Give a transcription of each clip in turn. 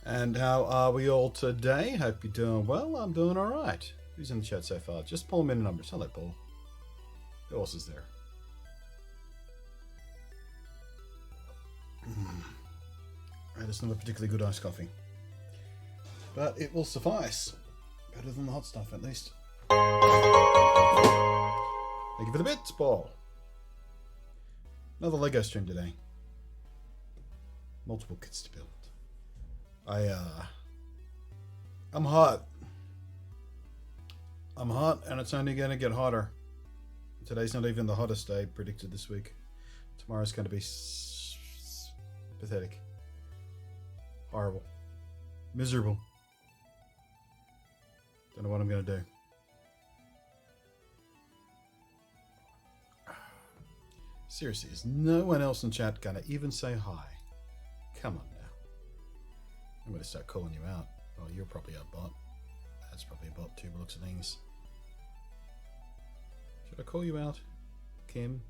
And how are we all today? Hope you're doing well. I'm doing all right. Who's in the chat so far? Just Paul Minute Numbers. Hello, Paul. Who else is there? Right, it's not a particularly good iced coffee, but it will suffice. Better than the hot stuff, at least. Thank you for the bits, Paul. Another Lego stream today. Multiple kits to build. I'm hot. I'm hot, and it's only going to get hotter. Today's not even the hottest day predicted this week. Tomorrow's going to be pathetic. Horrible. Miserable. Don't know what I'm going to do. Seriously, is no one else in chat going to even say hi? Come on now. I'm going to start calling you out. Oh, you're probably a bot. That's probably a bot too, by looks of things. Should I call you out? Kim,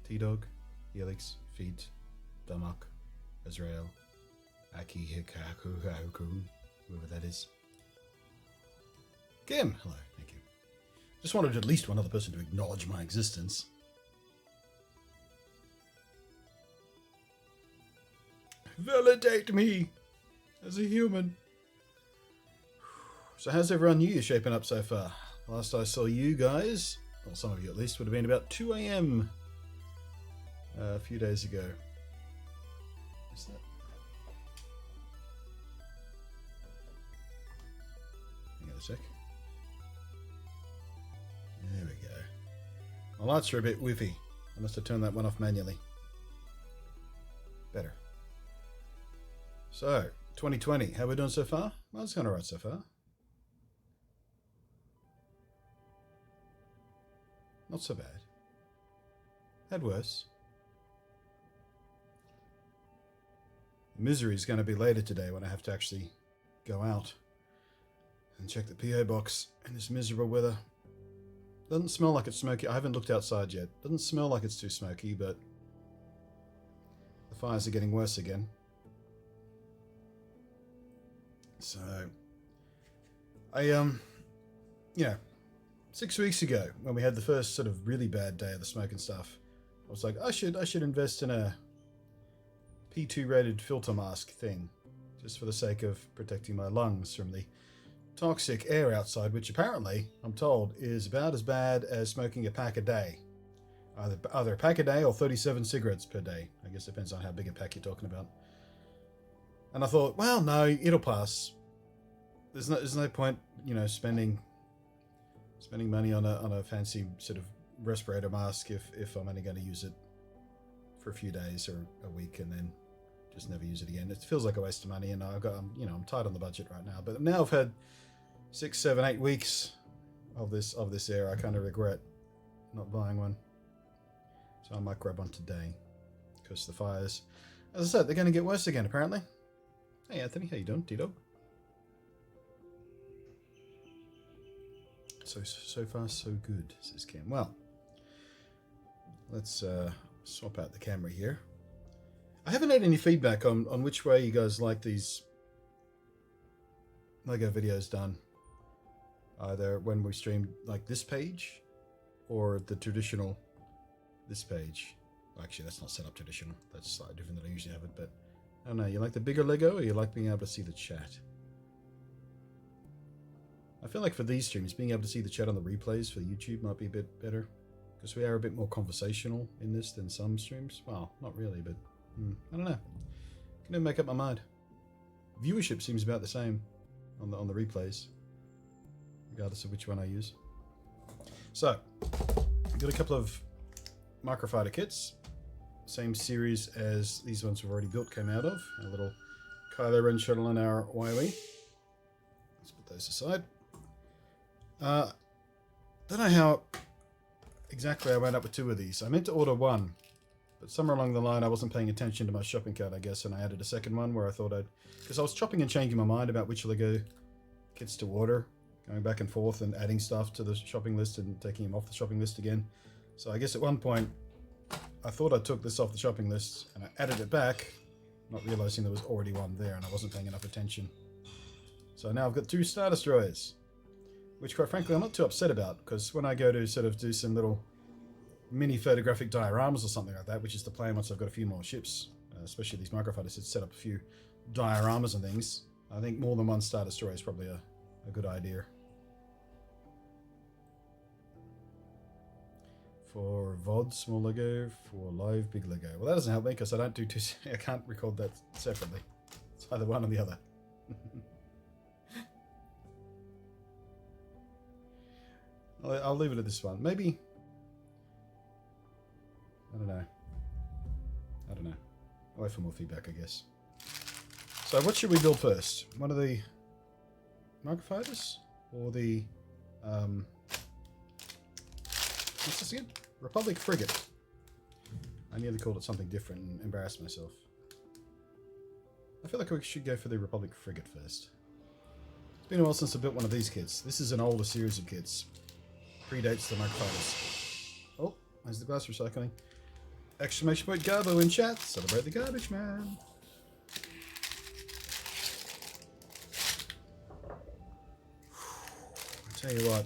T-Dog, Helix, Feet, Damak, Israel, Aki Hikaku, whoever that is. Kim, hello, thank you. Just wanted at least one other person to acknowledge my existence. Validate me as a human. So how's everyone new year shaping up so far? Last I saw you guys, well, some of you at least, would have been about 2 a.m. A few days ago. What's that? Hang on a sec. There we go. My lights are a bit whiffy. I must have turned that one off manually. Better. So, 2020, how are we doing so far? Well, it's going alright so far. Not so bad. Had worse. The misery is going to be later today when I have to actually go out and check the PO box in this miserable weather. Doesn't smell like it's smoky. I haven't looked outside yet. Doesn't smell like it's too smoky, but the fires are getting worse again. So, you know, 6 weeks ago when we had the first sort of really bad day of the smoke and stuff, I was like, I should invest in a P2 rated filter mask thing, just for the sake of protecting my lungs from the toxic air outside, which apparently, I'm told, is about as bad as smoking a pack a day. Either a pack a day or 37 cigarettes per day. I guess it depends on how big a pack you're talking about. And I thought, well, no, it'll pass. There's no point, you know, spending money on a fancy sort of respirator mask if I'm only going to use it for a few days or a week and then just never use it again. It feels like a waste of money, and I'm tight on the budget right now. But now I've had 6, 7, 8 weeks of this air. I kind of regret not buying one. So I might grab one today because the fires, as I said, they're going to get worse again apparently. Hey Anthony, how you doing, T-Dog? So far so good, says Kim. Well, let's swap out the camera here. I haven't had any feedback on which way you guys like these Lego videos done. Either when we stream like this page or the traditional this page. Actually, that's not set up traditional. That's slightly different than I usually have it, but I don't know. You like the bigger Lego or you like being able to see the chat? I feel like for these streams, being able to see the chat on the replays for YouTube might be a bit better. Because we are a bit more conversational in this than some streams. Well, not really, but I don't know. Can never make up my mind. Viewership seems about the same on the replays, regardless of which one I use. So, I've got a couple of microfighter kits. Same series as these ones we've already built came out of. A little Kylo Ren shuttle and our Wily. Let's put those aside. Don't know how exactly I wound up with 2 of these. I meant to order one, but somewhere along the line I wasn't paying attention to my shopping cart, I guess, and I added a second one where I thought because I was chopping and changing my mind about which Lego kits to order, going back and forth and adding stuff to the shopping list and taking them off the shopping list again. So I guess at one point I thought I took this off the shopping list and I added it back, not realizing there was already one there and I wasn't paying enough attention. So now I've got 2 Star Destroyers, which quite frankly I'm not too upset about, because when I go to sort of do some little mini photographic dioramas or something like that, which is the plan once I've got a few more ships, especially these microfighters, to set up a few dioramas and things, I think more than 1 Star Destroyer is probably a good idea. For VOD, small Lego. For live, big Lego. Well, that doesn't help me because I don't do 2. I can't record that separately. It's either one or the other. I'll leave it at this one. Maybe. I don't know. I'll wait for more feedback, I guess. So, what should we build first? One of the microfighters or the what's this again? Republic Frigate. I nearly called it something different and embarrassed myself. I feel like we should go for the Republic Frigate first. It's been a while since I built one of these kits. This is an older series of kits. Predates the microfighters. Oh, there's the glass recycling. Exclamation point Garbo in chat. Celebrate the garbage man. I tell you what.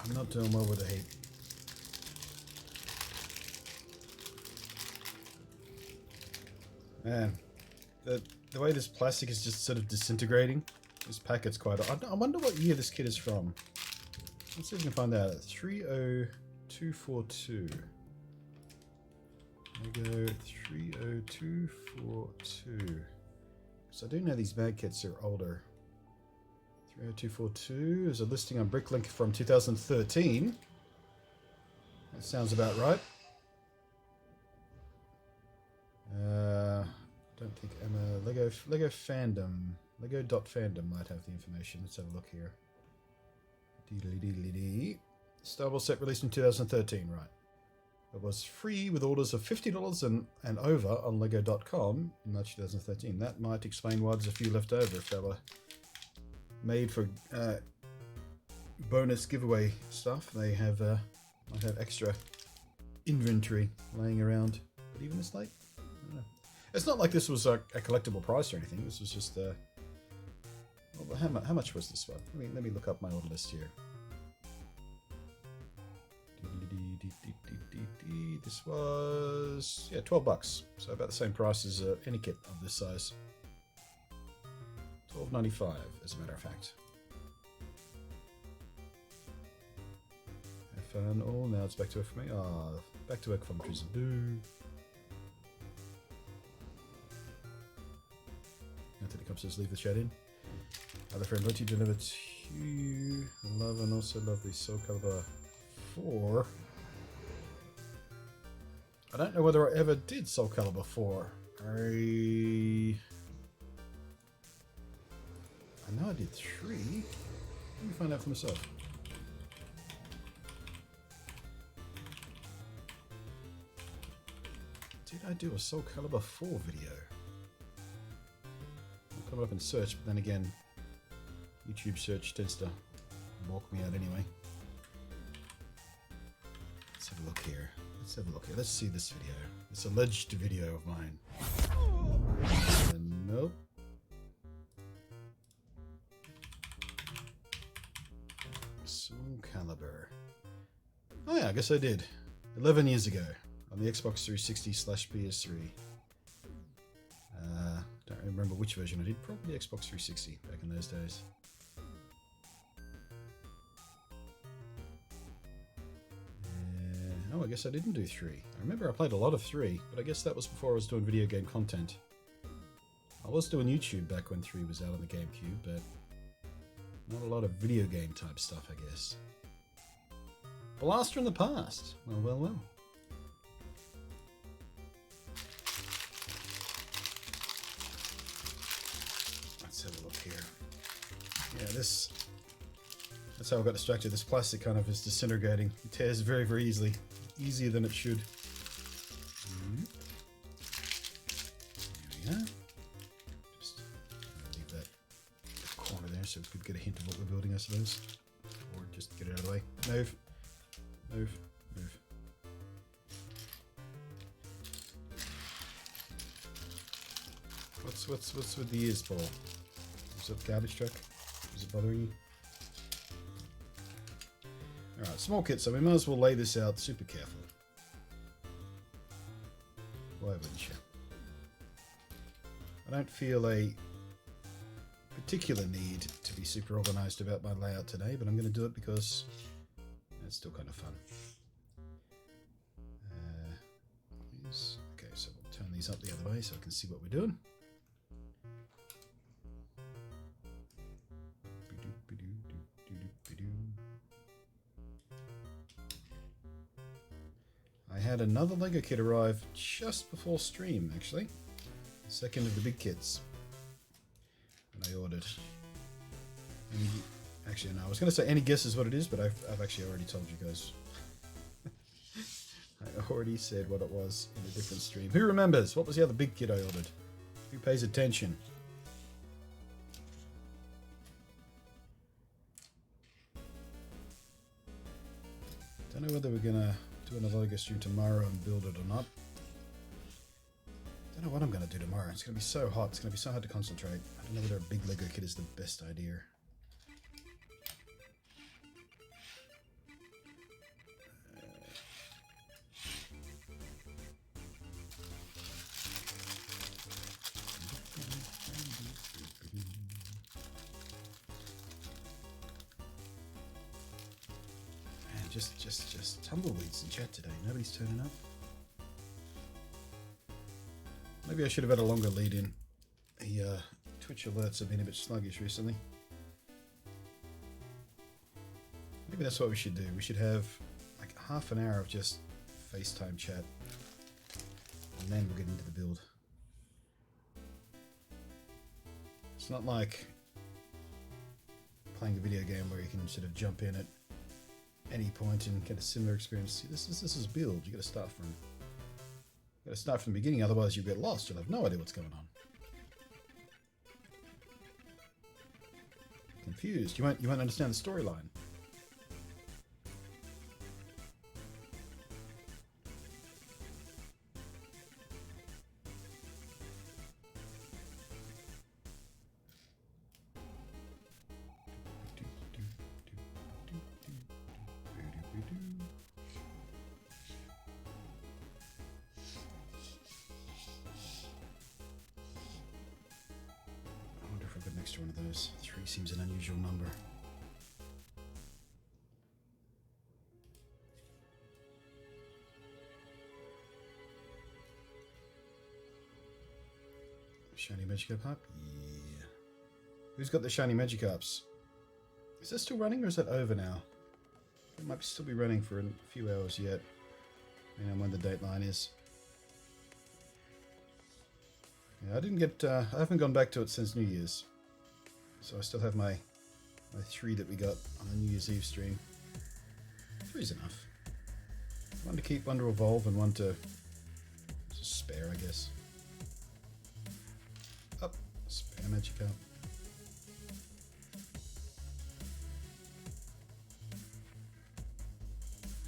I'm not doing well with the heat. Man, the way this plastic is just sort of disintegrating. This packet's quite... I wonder what year this kit is from. Let's see if we can find out. 30242. Lego 30242. So I do know these bag kits are older. 30242 is a listing on Bricklink from 2013. That sounds about right. Don't think Emma Lego fandom. Lego.fandom might have the information. Let's have a look here. Deedly. Star Wars set released in 2013, right. It was free with orders of $50 and over on Lego.com in March 2013. That might explain why there's a few left over if they were made for bonus giveaway stuff. They have might have extra inventory laying around. But even this late? I don't know. It's not like this was a collectible price or anything. This was just well, how much was this one? Let me look up my order list here. This was $12, so about the same price as any kit of this size. $12.95, as a matter of fact. Have fun. Oh, now it's back to work for me. Back to work for Trees. Boo. Anthony Cobb says, leave the chat in. Other friend, what you deliver to you? Love and also love the Soul Calibur 4. I don't know whether I ever did Soul Calibur 4. I know I did 3. Let me find out for myself. Did I do a Soul Calibur 4 video? I'll come up and search, but then again, YouTube search tends to walk me out anyway. Let's have a look here. Let's see this video. This alleged video of mine. Nope. Soul Calibur. Oh yeah, I guess I did. 11 years ago on the Xbox 360/PS3. Don't remember which version I did. Probably Xbox 360 back in those days. Oh, I guess I didn't do 3. I remember I played a lot of 3, but I guess that was before I was doing video game content. I was doing YouTube back when 3 was out on the GameCube, but not a lot of video game type stuff, I guess. Blaster in the past. Well. Let's have a look here. Yeah, that's how I got distracted. This plastic kind of is disintegrating. It tears very, very easily. Easier than it should. There we go. Just leave that corner there so we could get a hint of what we're building, I suppose. Or just get it out of the way. Move. What's with the ears, Paul? Is it garbage truck? Is it bothering you? Alright, small kit, so we might as well lay this out super carefully. Why wouldn't you? I don't feel a particular need to be super organized about my layout today, but I'm going to do it because it's still kind of fun. Okay, so we'll turn these up the other way so I can see what we're doing. I had another Lego kit arrive just before stream, actually. The second of the big kits that I ordered. Actually, no, I was going to say any guesses what it is, but I've actually already told you guys. I already said what it was in a different stream. Who remembers? What was the other big kit I ordered? Who pays attention? Don't know whether we're going to do another Lego stream tomorrow and build it or not. Don't know what I'm going to do tomorrow. It's going to be so hot. It's going to be so hard to concentrate. I don't know whether a big Lego kit is the best idea. Just tumbleweeds in chat today. Nobody's turning up. Maybe I should have had a longer lead in. The Twitch alerts have been a bit sluggish recently. Maybe that's what we should do. We should have like half an hour of just FaceTime chat. And then we'll get into the build. It's not like playing a video game where you can sort of jump in at any point and get a similar experience. See, this is build. You got to start from the beginning, otherwise you get lost. You'll have no idea what's going on. Confused. You won't understand the storyline. One of those. 3 seems an unusual number. Shiny Magikarp Up? Yeah. Who's got the shiny Magikarps? Is that still running or is that over now? It might still be running for a few hours yet. Depending on when the dateline is. Yeah, I haven't gone back to it since New Year's. So I still have my 3 that we got on the New Year's Eve stream. 3's enough. 1 to keep, 1 to evolve, and 1 to spare, I guess. Up, spare Magikarp.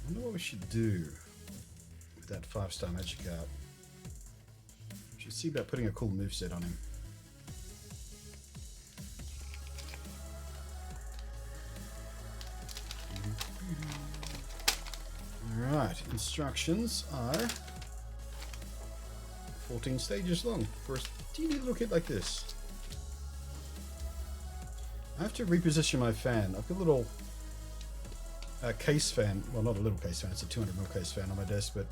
I wonder what we should do with that 5-star Magikarp. We should see about putting a cool moveset on him. Alright, instructions are 14 stages long for a teeny little kit like this. I have to reposition my fan. I've got a little case fan. Well, not a little case fan, it's a 200mm case fan on my desk, but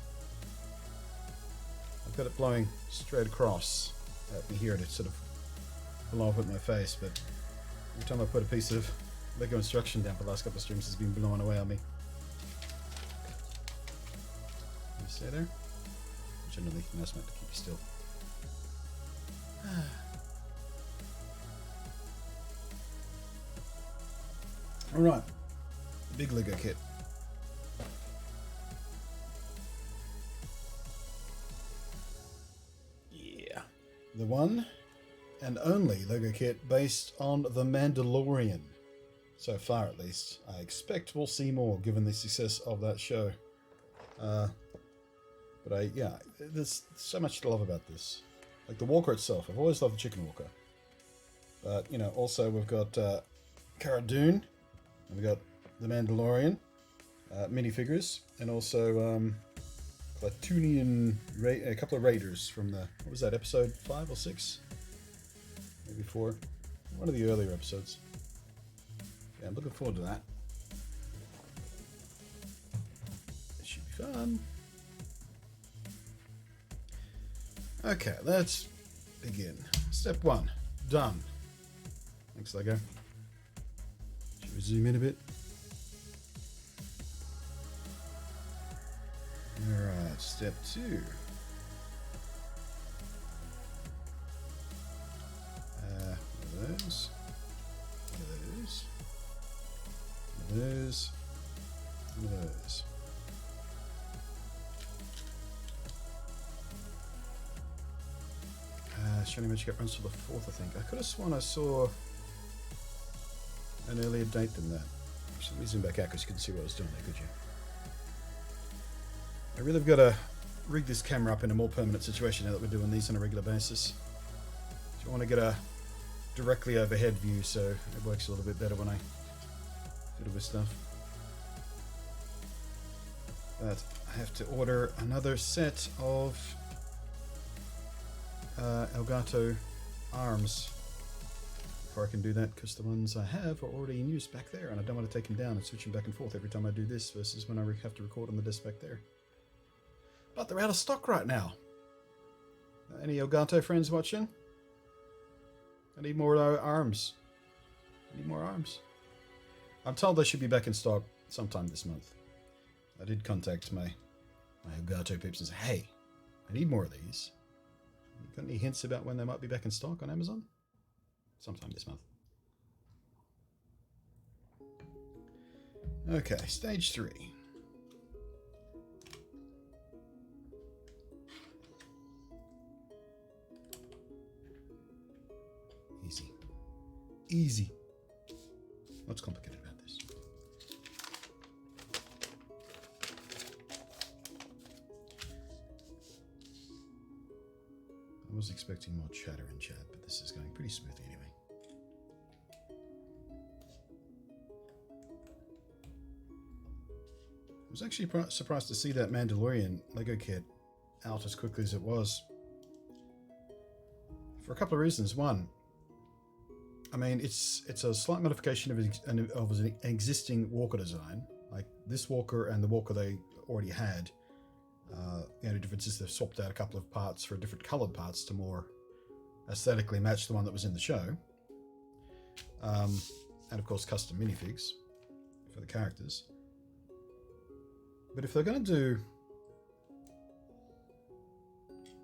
I've got it blowing straight across at me here to sort of blow up at my face, but every time I put a piece of Lego instruction down for the last couple of streams, it's been blowing away on me. You stay there? Generally, mouse meant to keep you still. Alright, the big Lego kit. Yeah. The one and only Lego kit based on The Mandalorian. So far, at least. I expect we'll see more, given the success of that show. But yeah, there's so much to love about this. Like the walker itself. I've always loved the chicken walker. But, you know, also we've got Cara Dune. And we've got the Mandalorian minifigures. And also Platooinian, a couple of raiders from the, what was that, episode 5 or 6? Maybe 4. One of the earlier episodes. Yeah, I'm looking forward to that. It should be fun. Okay, let's begin. Step 1, done. Thanks, Lego. Should we zoom in a bit? Alright, step 2. One of those. One of those. One of those. One of those. Shiny Magic runs to the 4th, I think. I could have sworn I saw an earlier date than that. Actually, let me zoom back out because you couldn't see what I was doing there, could you? I really have got to rig this camera up in a more permanent situation now that we're doing these on a regular basis. So I want to get a directly overhead view so it works a little bit better when I fiddle with stuff. But I have to order another set of Elgato arms before I can do that, because the ones I have are already in use back there and I don't want to take them down and switch them back and forth every time I do this versus when I have to record on the disc back there. But they're out of stock right now. Any Elgato friends watching? I need more arms. I need more arms. I'm told they should be back in stock sometime this month. I did contact my Elgato peeps and say, hey, I need more of these. You got any hints about when they might be back in stock on Amazon? Sometime this month. Okay, stage 3. Easy. Easy. What's complicated about this? I was expecting more chatter in chat, but this is going pretty smoothly anyway. I was actually surprised to see that Mandalorian Lego kit out as quickly as it was. For a couple of reasons. One, I mean, it's a slight modification of an existing walker design. Like this walker and the walker they already had. The only difference is they've swapped out a couple of parts for different coloured parts to more aesthetically match the one that was in the show. And of course custom minifigs for the characters. But if they're going to do,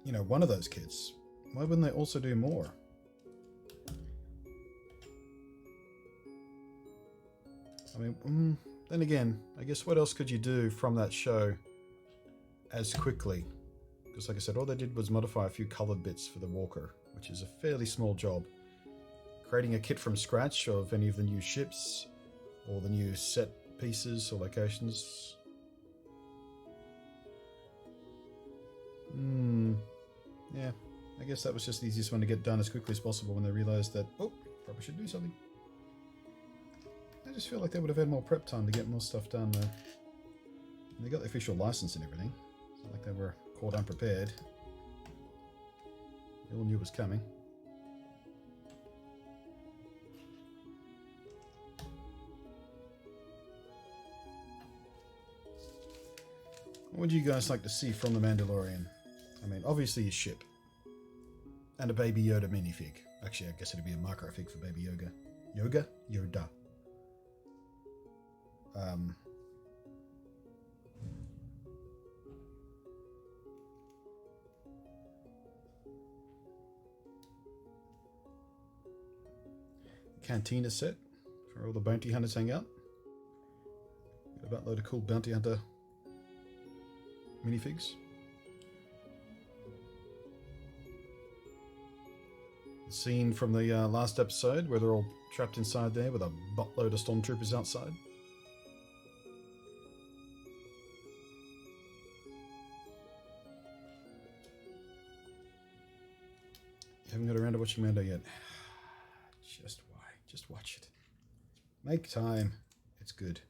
you know, one of those kits, why wouldn't they also do more? I mean, then again, I guess what else could you do from that show as quickly? Because like I said, all they did was modify a few coloured bits for the walker, which is a fairly small job. Creating a kit from scratch of any of the new ships or the new set pieces or locations. Yeah, I guess that was just the easiest one to get done as quickly as possible when they realised that, oh, probably should do something. I just feel like they would have had more prep time to get more stuff done though. And they got the official license and everything. It's not like they were caught unprepared. They all knew it was coming. What would you guys like to see from the Mandalorian? I mean, obviously his ship. And a Baby Yoda minifig. Actually, I guess it'd be a micro fig for Baby Yoda. Yoda. Cantina set for all the bounty hunters hang out. Got a buttload of cool bounty hunter minifigs. The scene from the last episode where they're all trapped inside there with a buttload of stormtroopers outside. Haven't got around to watching Mando yet. Just why? Just watch it. Make time. It's good.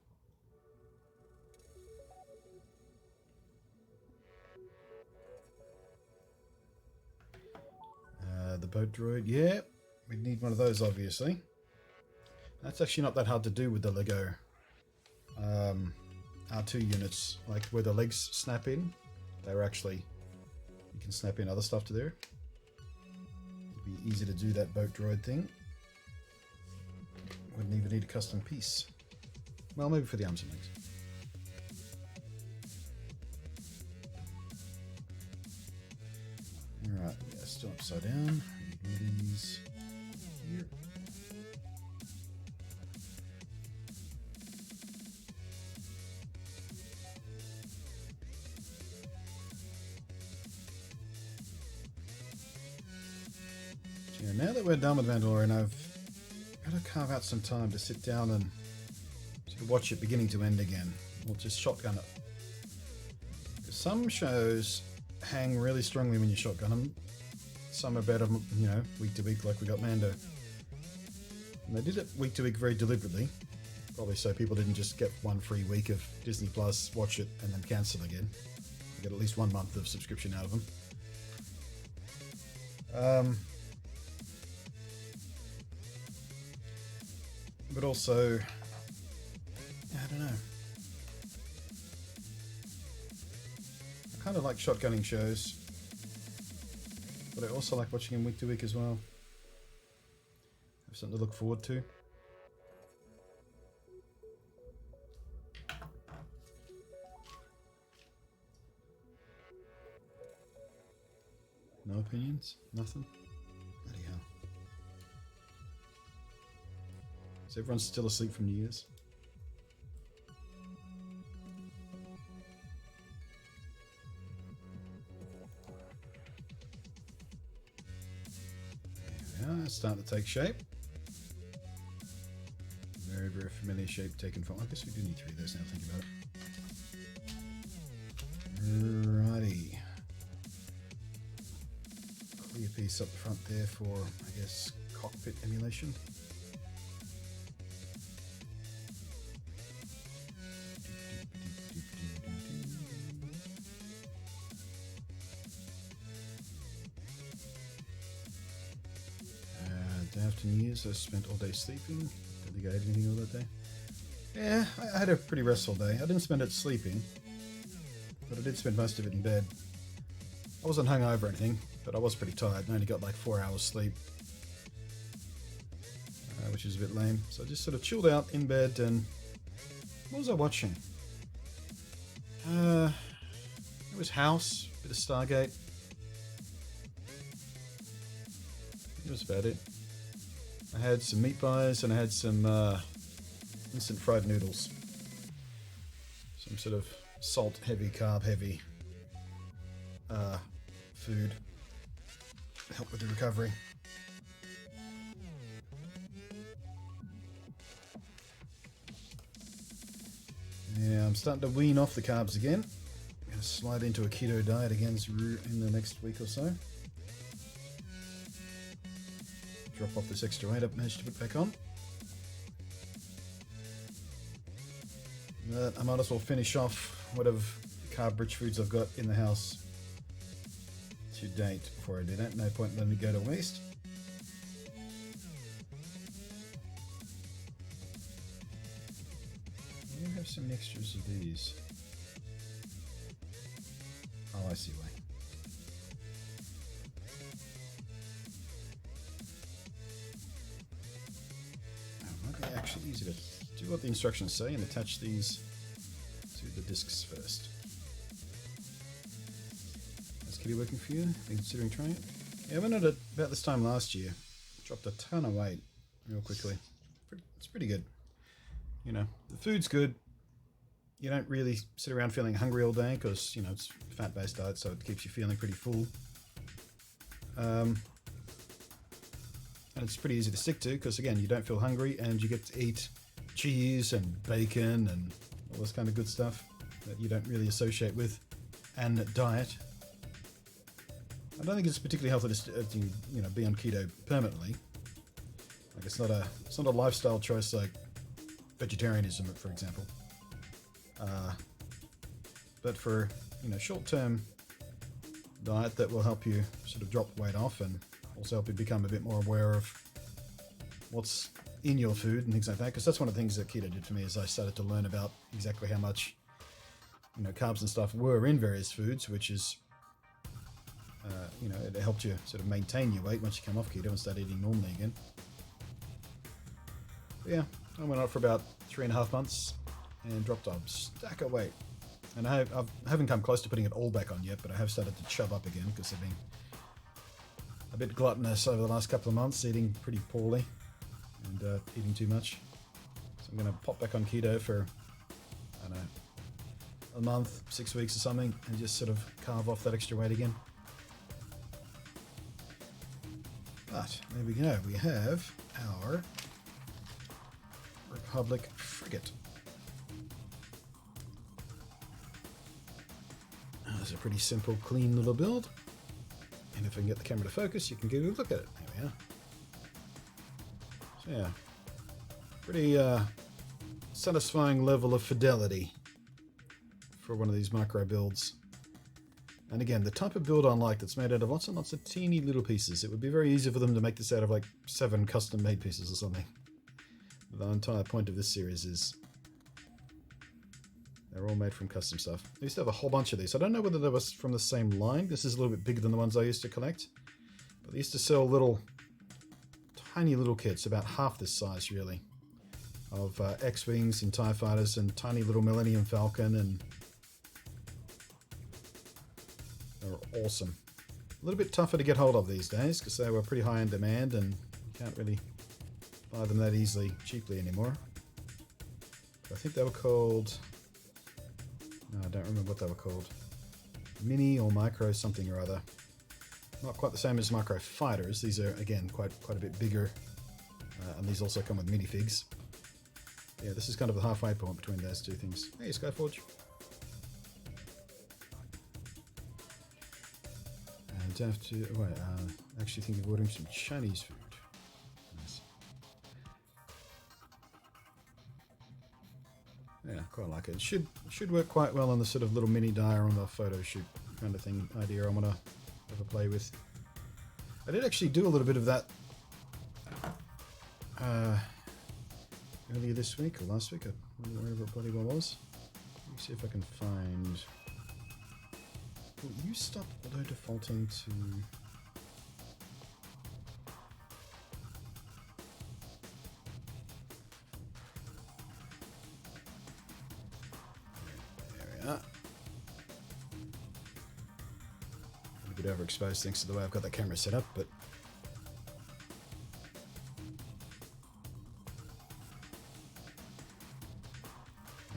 The boat droid. Yeah, we need one of those, obviously. That's actually not that hard to do with the Lego R2 units. Like where the legs snap in, they're actually, you can snap in other stuff to there. It'd be easy to do that boat droid thing. Wouldn't even need a custom piece. Well, maybe for the arms and legs. Alright, yeah, still upside down. Move these here. Yeah, now that we're done with Mandalorian, I've got to carve out some time to sit down and sort of watch it beginning to end again. Or just shotgun it. Because some shows hang really strongly when you shotgun them. Some are better, you know, week to week, like we got Mando. And they did it week to week very deliberately. Probably so people didn't just get one free week of Disney Plus, watch it, and then cancel again. You get at least 1 month of subscription out of them. But also, I don't know. I kind of like shotgunning shows, but I also like watching them week to week as well. Have something to look forward to. No opinions? Nothing? Bloody hell. Is everyone still asleep from New Year's? There we are, it's starting to take shape. Very, very familiar shape taken from. I guess we do need 3 of those now, think about it. Righty. Clear piece up the front there for, I guess, cockpit emulation. Day after New Year's, I spent all day sleeping. Don't think I ate anything all that day. Yeah, I had a pretty restful day. I didn't spend it sleeping, but I did spend most of it in bed. I wasn't hungover or anything, but I was pretty tired. I only got like 4 hours sleep, which is a bit lame. So I just sort of chilled out in bed. And what was I watching? It was House, a bit of Stargate. That was about it. I had some meat pies and I had some instant fried noodles. Some sort of salt heavy, carb heavy food. Help with the recovery. Yeah, I'm starting to wean off the carbs again. I'm going to slide into a keto diet again in the next week or so. Drop off this extra weight I've managed to put back on. But I might as well finish off whatever carb-rich foods I've got in the house to date before I do that. No point letting it go to waste. I do have some mixtures of these. Oh, I see why. Actually easy to do what the instructions say and attach these to the discs first. Is Kitty working for you? Been considering trying it? Yeah, I went at it about this time last year. Dropped a ton of weight real quickly. It's pretty good. You know, the food's good. You don't really sit around feeling hungry all day because, you know, it's a fat-based diet, so it keeps you feeling pretty full. And it's pretty easy to stick to because, again, you don't feel hungry and you get to eat cheese and bacon and all this kind of good stuff that you don't really associate with and diet. I don't think it's particularly healthy to be on keto permanently. Like it's not a lifestyle choice like vegetarianism, for example. But for short-term diet that will help you sort of drop weight off and also help you become a bit more aware of what's in your food and things like that. Because that's one of the things that keto did for me, is I started to learn about exactly how much carbs and stuff were in various foods, which is it helped you sort of maintain your weight once you come off keto and start eating normally again. But yeah, I went on for about 3.5 months and dropped a stack of weight. And I haven't come close to putting it all back on yet, but I have started to chub up again because I've been a bit gluttonous over the last couple of months, eating pretty poorly and eating too much. So I'm going to pop back on keto for, I don't know, a month, 6 weeks or something, and just sort of carve off that extra weight again. But there we go. We have our Republic Frigate. That's a pretty simple, clean little build. And if I can get the camera to focus, you can get a look at it. There we are. So yeah, pretty satisfying level of fidelity for one of these micro builds. And again, the type of build I like that's made out of lots and lots of teeny little pieces. It would be very easy for them to make this out of like 7 custom made pieces or something. The entire point of this series is they're all made from custom stuff. I used to have a whole bunch of these. I don't know whether they was from the same line. This is a little bit bigger than the ones I used to collect. But they used to sell tiny little kits, about half this size really, of X-Wings and TIE Fighters and tiny little Millennium Falcon, and they were awesome. A little bit tougher to get hold of these days because they were pretty high in demand and you can't really buy them that easily, cheaply anymore. I think they were called... No, I don't remember what they were called. Mini or micro something or other. Not quite the same as micro fighters. These are, again, quite a bit bigger. And these also come with minifigs. Yeah, this is kind of the halfway point between those two things. Hey, Skyforge. I don't have to... Wait, actually think of ordering some Chinese food. Nice. Yeah, quite like it. It should work quite well on the sort of little mini diorama photo shoot kind of thing idea I want to have a play with. I did actually do a little bit of that earlier this week or last week, wherever it bloody well was. Let me see if I can find... Will you stop auto defaulting to... A bit overexposed thanks to the way I've got that camera set up, but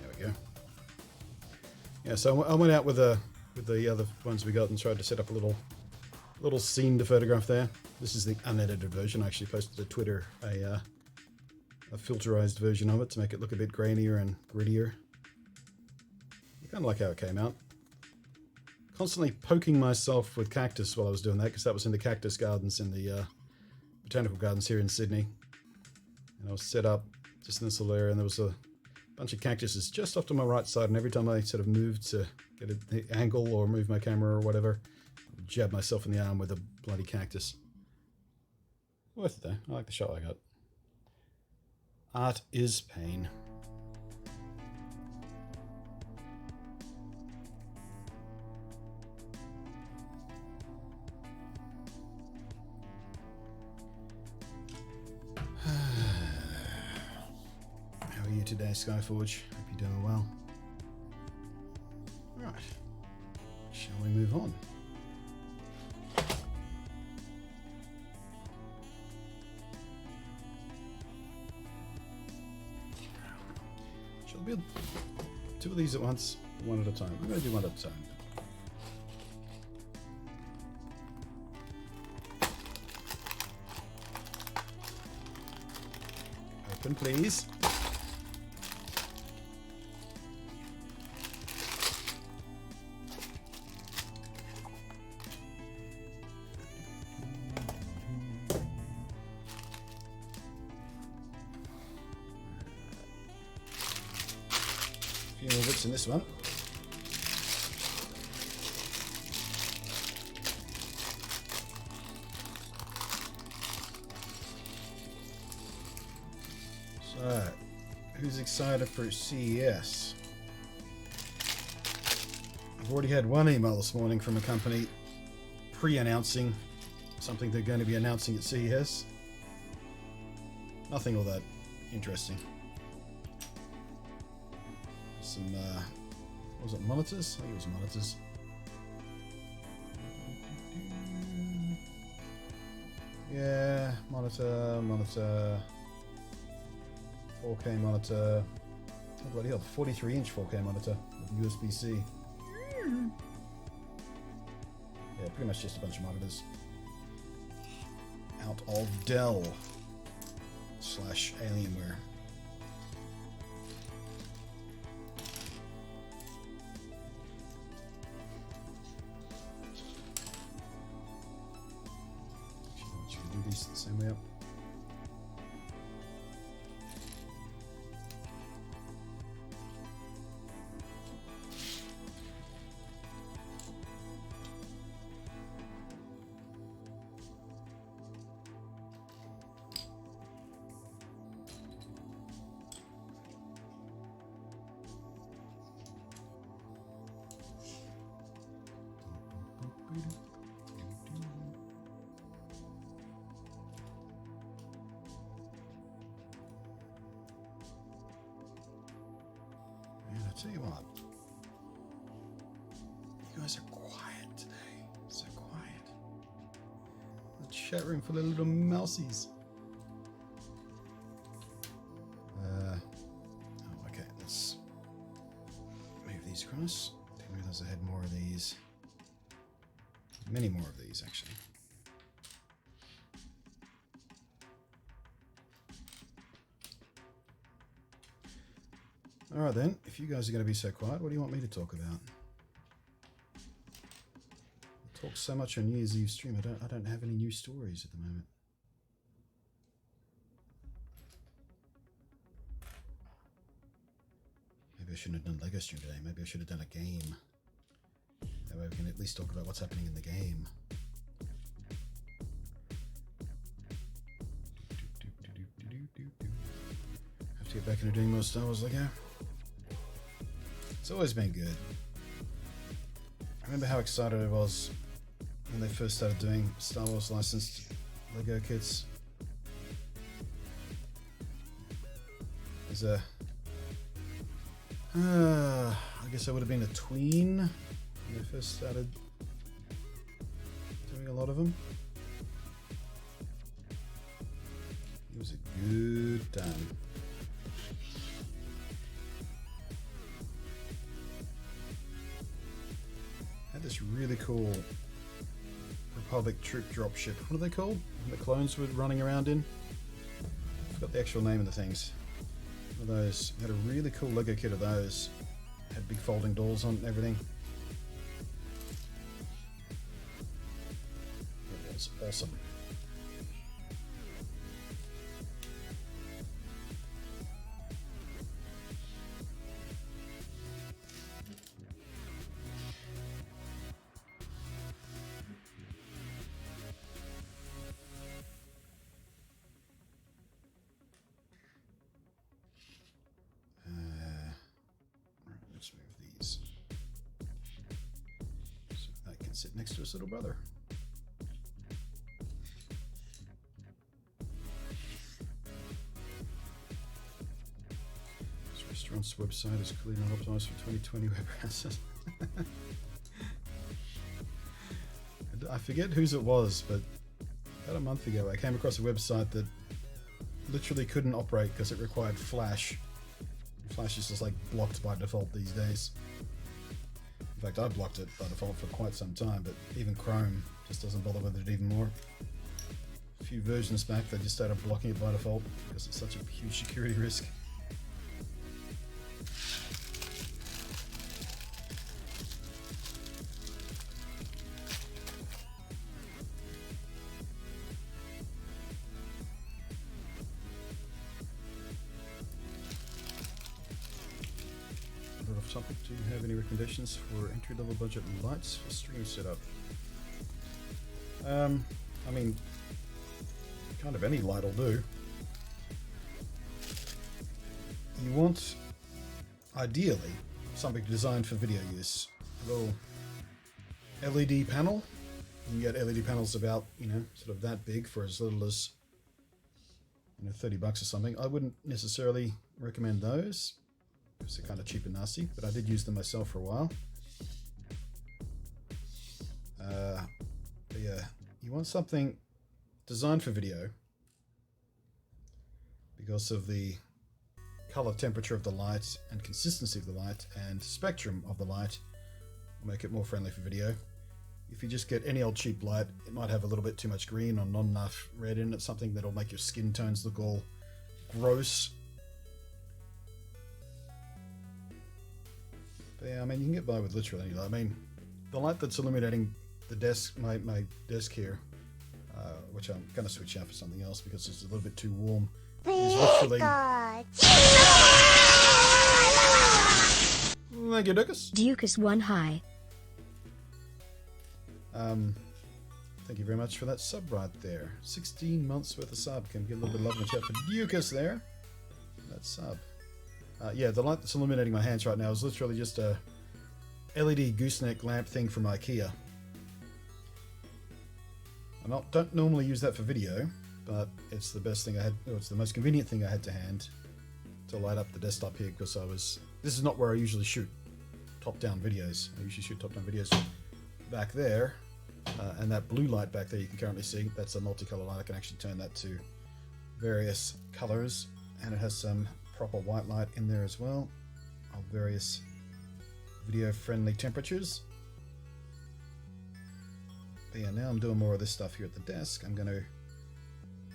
there we go. Yeah, so I went out with the other ones we got and tried to set up a little scene to photograph there. This is the unedited version. I actually posted to Twitter a filterized version of it to make it look a bit grainier and grittier. I kind of like how it came out. Constantly poking myself with cactus while I was doing that, because that was in the cactus gardens in the botanical gardens here in Sydney. And I was set up just in this little area, and there was a bunch of cactuses just off to my right side, and every time I sort of moved to get the angle or move my camera or whatever, I'd jab myself in the arm with a bloody cactus. Worth it though. I like the shot I got. Art is pain. Today, Skyforge. Hope you're doing well. Right. Shall we move on? Shall we build 2 of these at once, one at a time? I'm going to do one at a time. Open, please. in this one. So, who's excited for CES? I've already had one email this morning from a company pre-announcing something they're going to be announcing at CES. Nothing all that interesting. Some, what was it, monitors? I think it was monitors. Yeah, monitor. 4K monitor. Oh, bloody hell, 43-inch 4K monitor with USB-C. Yeah, pretty much just a bunch of monitors. Out of Dell / Alienware. Should we do these the same way up? And I tell you what, you guys are quiet today. So quiet. The chat room full of little mousies. Oh, okay, let's move these across. Didn't realize I had more of these. Many more of these, actually. Alright then, if you guys are going to be so quiet, what do you want me to talk about? I talk so much on New Year's Eve stream, I don't have any new stories at the moment. Maybe I shouldn't have done Lego stream today, maybe I should have done a game. That way we can at least talk about what's happening in the game. Have to get back into doing more Star Wars Lego. It's always been good. I remember how excited I was when they first started doing Star Wars licensed Lego kits. There's a... I guess I would have been a tween when they first started doing a lot of them. It was a good time. Had this really cool Republic troop dropship. What are they called? The clones were running around in. I forgot the actual name of the things. One of those. Had a really cool Lego kit of those. Had big folding doors on and everything. It was awesome. Let's move these so that can sit next to his little brother. This restaurant's website is clearly not optimized for 2020 web browsers. I forget whose it was, but about a month ago I came across a website that literally couldn't operate because it required Flash. Flash is just like blocked by default these days. In fact, I blocked it by default for quite some time, but even Chrome just doesn't bother with it even more. A few versions back, they just started blocking it by default because it's such a huge security risk. do you have any recommendations for entry-level budget lights for stream setup? I mean, kind of any light will do. You want, ideally, something designed for video use. A little LED panel. You can get LED panels about, you know, sort of that big for as little as, you know, 30 bucks or something. I wouldn't necessarily recommend those because they're kind of cheap and nasty, but I did use them myself for a while. But yeah, you want something designed for video because of the color temperature of the light and consistency of the light and spectrum of the light will make it more friendly for video. If you just get any old cheap light, it might have a little bit too much green or not enough red in it, something that'll make your skin tones look all gross. But yeah, I mean, you can get by with literally any light. I mean, the light that's illuminating the desk, my desk here, which I'm going to switch out for something else because it's a little bit too warm, is literally... Thank you, Ducus. Ducus1 hi. Thank you very much for that sub right there. 16 months worth of sub. Can get a little bit of love in the chat for Ducus there. That sub. Yeah, the light that's illuminating my hands right now is literally just a LED gooseneck lamp thing from IKEA. I don't normally use that for video, but it's the best thing I had, or it's the most convenient thing I had to hand to light up the desktop here because this is not where I usually shoot top-down videos. I usually shoot top-down videos back there, and that blue light back there you can currently see, that's a multicolor light. I can actually turn that to various colors, and it has some proper white light in there as well of various video-friendly temperatures. But yeah, now I'm doing more of this stuff here at the desk. I'm going to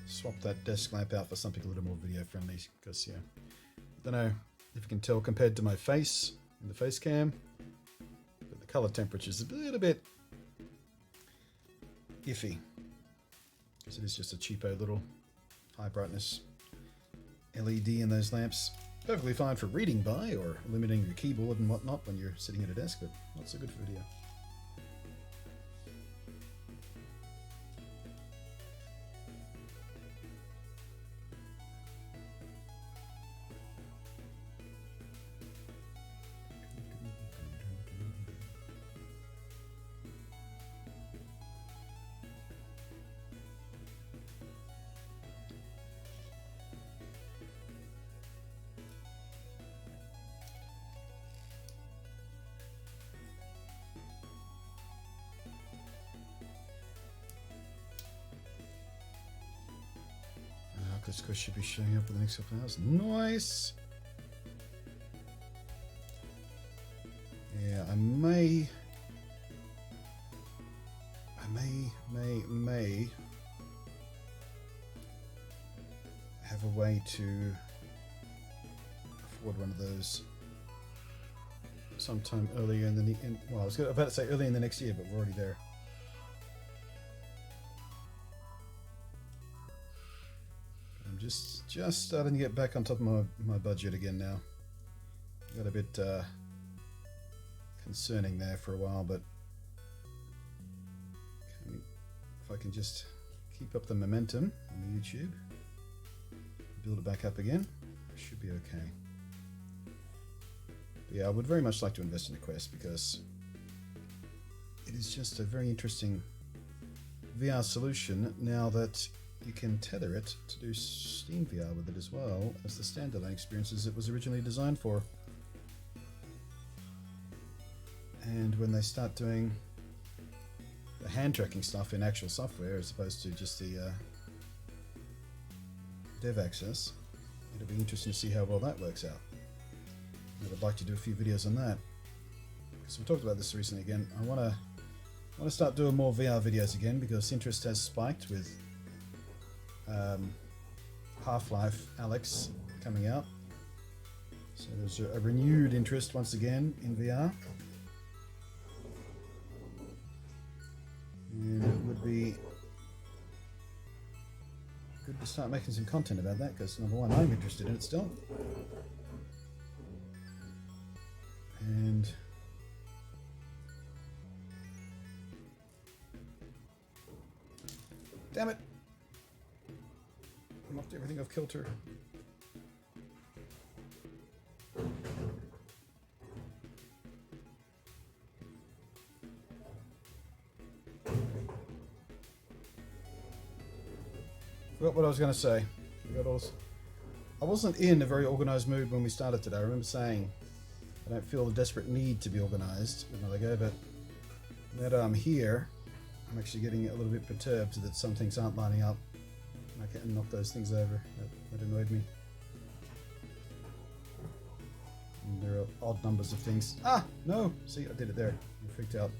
swap that desk lamp out for something a little more video-friendly because, yeah, I don't know if you can tell compared to my face in the face cam, but the color temperature is a little bit iffy because it is just a cheapo little high brightness LED in those lamps. Perfectly fine for reading by or illuminating your keyboard and whatnot when you're sitting at a desk, but not so good for video. This course should be showing up in the next couple of hours. Nice! Yeah, I may have a way to afford one of those sometime earlier in the well, I was about to say early in the next year, but we're already there. Just starting to get back on top of my budget again now. Got a bit concerning there for a while, but if I can just keep up the momentum on the YouTube, build it back up again, I should be okay. But yeah, I would very much like to invest in a Quest because it is just a very interesting VR solution now that you can tether it to do Steam VR with it as well as the standalone experiences it was originally designed for. And when they start doing the hand tracking stuff in actual software as opposed to just the dev access, it'll be interesting to see how well that works out. And I'd like to do a few videos on that because we talked about this recently again. I want to start doing more VR videos again because interest has spiked with Half-Life Alyx coming out, so there's a renewed interest once again in VR, and it would be good to start making some content about that because number one, I'm interested in it still, And damn it! I knocked everything off kilter. Forgot what I was going to say. I wasn't in a very organised mood when we started today. I remember saying I don't feel the desperate need to be organised a minute ago, but now that I'm here, I'm actually getting a little bit perturbed that some things aren't lining up. And I can't knock those things over. That annoyed me. And there are odd numbers of things. Ah! No! See, I did it there. I freaked out.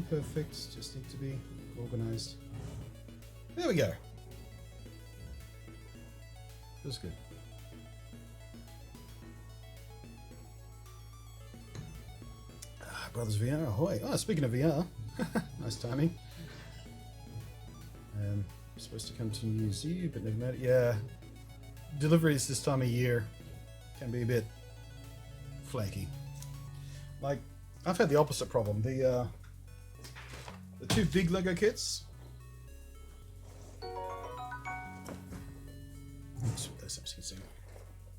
Perfect, just need to be organized. There we go. Feels good. Brothers VR, ahoy. Oh, speaking of VR, nice timing. Supposed to come to New Zealand, but never mind. Yeah, deliveries this time of year can be a bit flaky. Like, I've had the opposite problem. The two big Lego kits.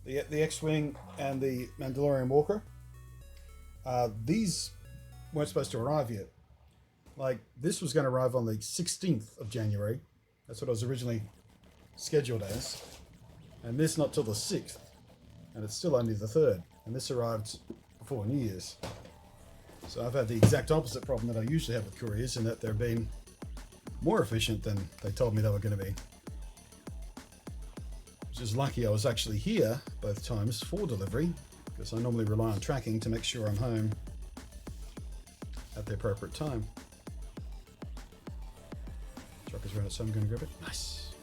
The X-Wing and the Mandalorian Walker. These weren't supposed to arrive yet. Like, this was going to arrive on the 16th of January. That's what I was originally scheduled as. And this not till the 6th. And it's still only the 3rd. And this arrived before New Year's. So I've had the exact opposite problem that I usually have with couriers, in that they're being more efficient than they told me they were going to be. Which is lucky I was actually here both times for delivery, because I normally rely on tracking to make sure I'm home at the appropriate time. Truck is around, so I'm going to grab it. Nice.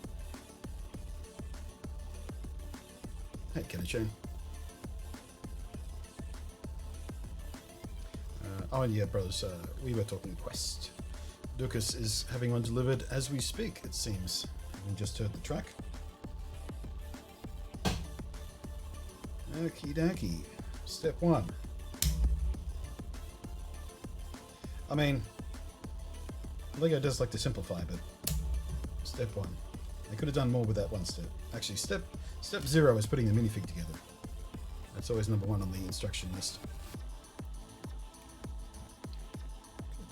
Hey, Kenny Chain. Oh, and yeah, brothers, we were talking Quest. Dukas is having one delivered as we speak, it seems. We just heard the track. Okie dokie. Step 1. I mean, Lego does like to simplify, but step 1. They could have done more with that one step. Actually, step 0 is putting the minifig together. That's always number 1 on the instruction list.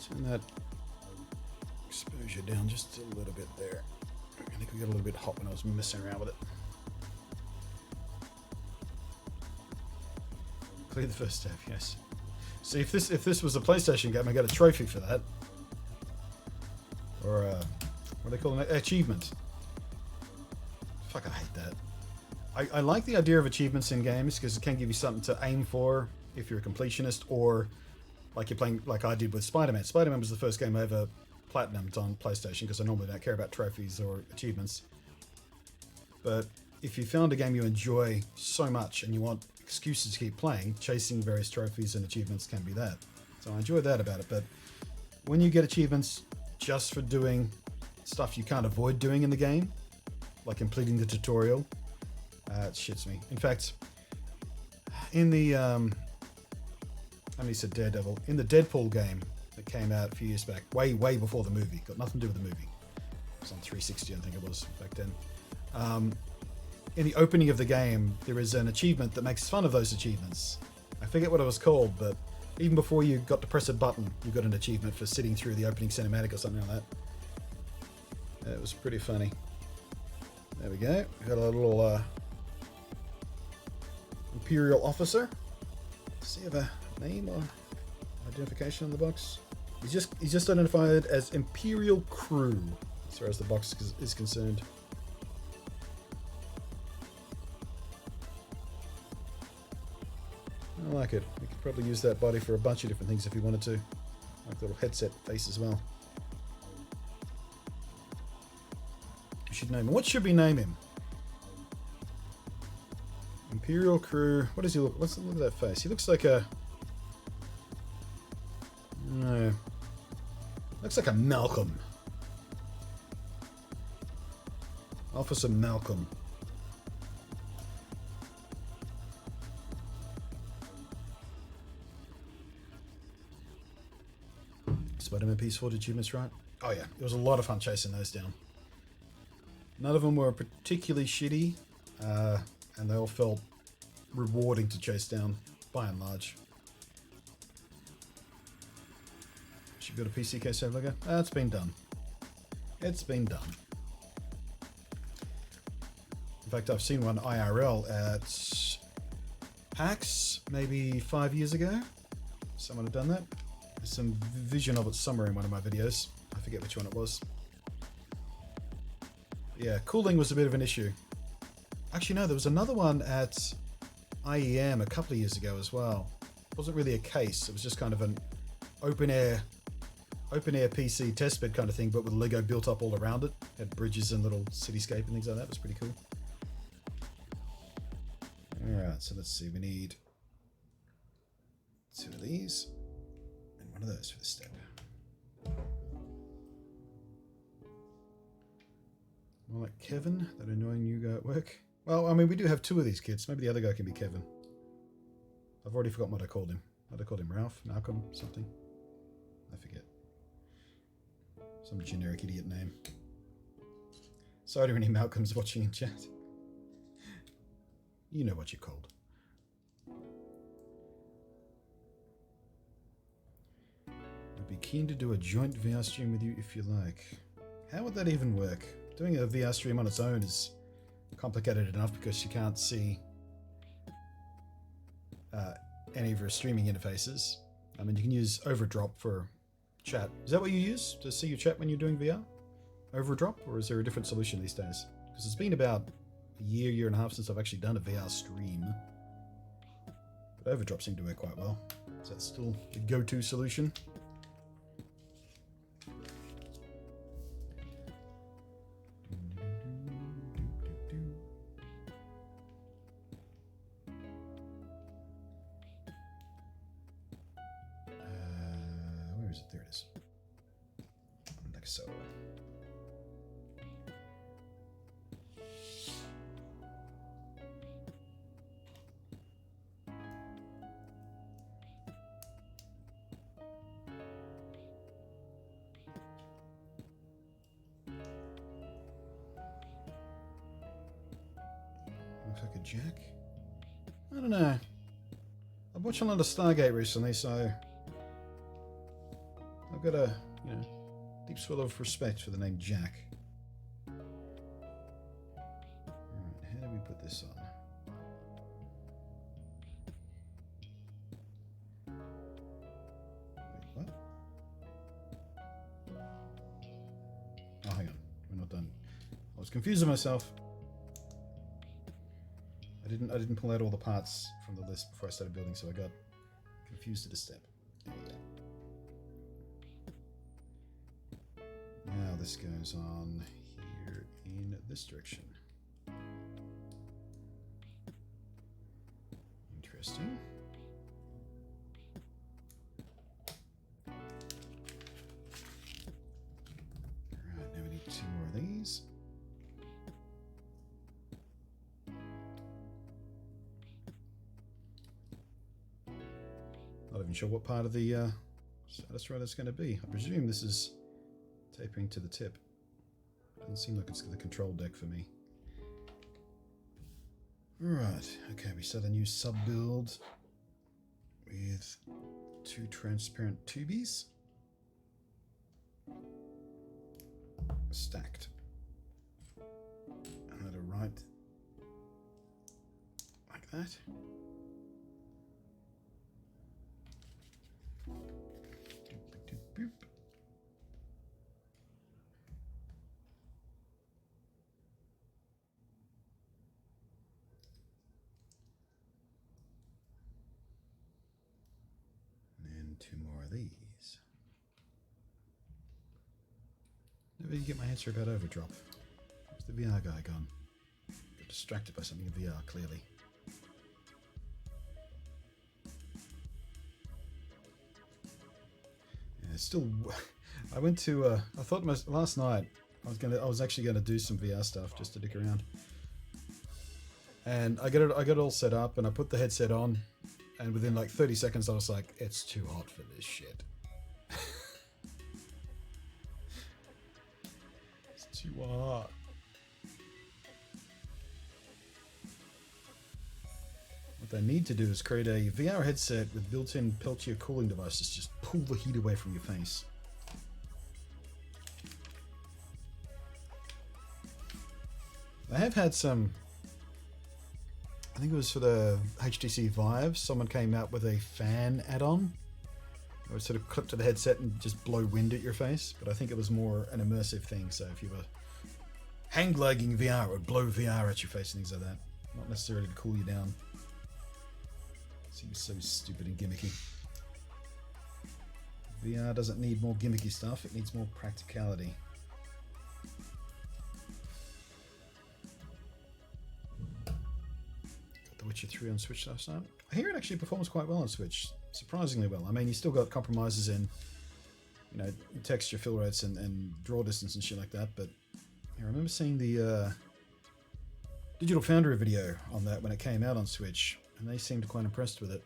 Turn that exposure down just a little bit there. I think we got a little bit hot when I was messing around with it. Clear the first step, yes. See, if this was a PlayStation game, I got a trophy for that. Or what do they call it? Achievement. Fuck, I hate that. I like the idea of achievements in games because it can give you something to aim for if you're a completionist, or like you're playing, like I did with Spider-Man. Spider-Man was the first game I ever platinumed on PlayStation, because I normally don't care about trophies or achievements. But if you found a game you enjoy so much and you want excuses to keep playing, chasing various trophies and achievements can be that. So I enjoy that about it. But when you get achievements just for doing stuff you can't avoid doing in the game, like completing the tutorial, it shits me. In fact, in the I only said Daredevil. In the Deadpool game that came out a few years back, way before the movie, got nothing to do with the movie. It was on 360, I think it was back then. In the opening of the game, there is an achievement that makes fun of those achievements. I forget what it was called, but even before you got to press a button, you got an achievement for sitting through the opening cinematic or something like that. It was pretty funny. There we go. We got a little Imperial officer. Does he have a name or identification on the box? He's just identified as Imperial Crew, as far as the box is concerned. I like it. We could probably use that body for a bunch of different things if we wanted to. Like the little headset face as well. We should name him. What should we name him? Imperial crew. What does he look? Let's look at that face. He looks like a. No. Looks like a Malcolm. Officer Malcolm. Spider-Man Peaceful achievements, right? Oh yeah, it was a lot of fun chasing those down. None of them were particularly shitty, and they all felt rewarding to chase down, by and large. Should build a PC case save logger? It's been done. It's been done. In fact, I've seen one IRL at PAX maybe 5 years ago. Someone had done that. There's some vision of it somewhere in one of my videos. I forget which one it was. Yeah, cooling was a bit of an issue. Actually, no, there was another one at IEM a couple of years ago as well. It wasn't really a case. It was just kind of an open air PC testbed kind of thing, but with Lego built up all around it. Had bridges and little cityscape and things like that. It was pretty cool. Alright, so let's see. We need 2 of these and 1 of those for the step. More like Kevin, that annoying new guy at work. Well, I mean, we do have 2 of these kids. Maybe the other guy can be Kevin. I've already forgotten what I called him. What I called him, Ralph, Malcolm, something. I forget. Some generic idiot name. Sorry to any Malcolms watching in chat. You know what you're called. I'd be keen to do a joint VR stream with you if you like. How would that even work? Doing a VR stream on its own is complicated enough because you can't see any of your streaming interfaces. I mean, you can use Overdrop for chat. Is that what you use to see your chat when you're doing VR? Overdrop? Or is there a different solution these days? Because it's been about a year and a half since I've actually done a VR stream. But Overdrop seemed to work quite well. Is that still the go-to solution? Where is it? There it is. Like so. Looks like a jack. I don't know. I've watched a lot of Stargate recently, so I've got a, deep swell of respect for the name Jack. Alright, how do we put this on? Wait, what? Oh, hang on. We're not done. I was confusing myself. I didn't pull out all the parts from the list before I started building, so I got confused at a step. There we go. Now this goes on here in this direction. Interesting. Alright, now we need 2 more of these. Not even sure what part of the status rotor it's going to be. I presume this is tapering to the tip. Doesn't seem like it's the control deck for me. Right, okay, we start a new sub build with 2 transparent tubies stacked. And let it right like that. Boop. And then 2 more of these. Never get my answer about Overdrop. Where's the VR guy gone? Got distracted by something in VR, clearly. It's still. I went to. I thought last night I was actually gonna do some VR stuff just to dick around. And I got it all set up, and I put the headset on, and within like 30 seconds, I was like, "It's too hot for this shit." It's too hot. What they need to do is create a VR headset with built-in Peltier cooling devices. Just pull the heat away from your face. I have had some. I think it was for the HTC Vive. Someone came out with a fan add-on. It would sort of clip to the headset and just blow wind at your face. But I think it was more an immersive thing. So if you were hang gliding VR, it would blow VR at your face and things like that. Not necessarily to cool you down. Seems so stupid and gimmicky. VR doesn't need more gimmicky stuff. It needs more practicality. Witcher 3 on Switch last night. I hear it actually performs quite well on Switch, surprisingly well. I mean, you still got compromises in, you know, texture fill rates and draw distance and shit like that, but I remember seeing the Digital Foundry video on that when it came out on Switch, and they seemed quite impressed with it.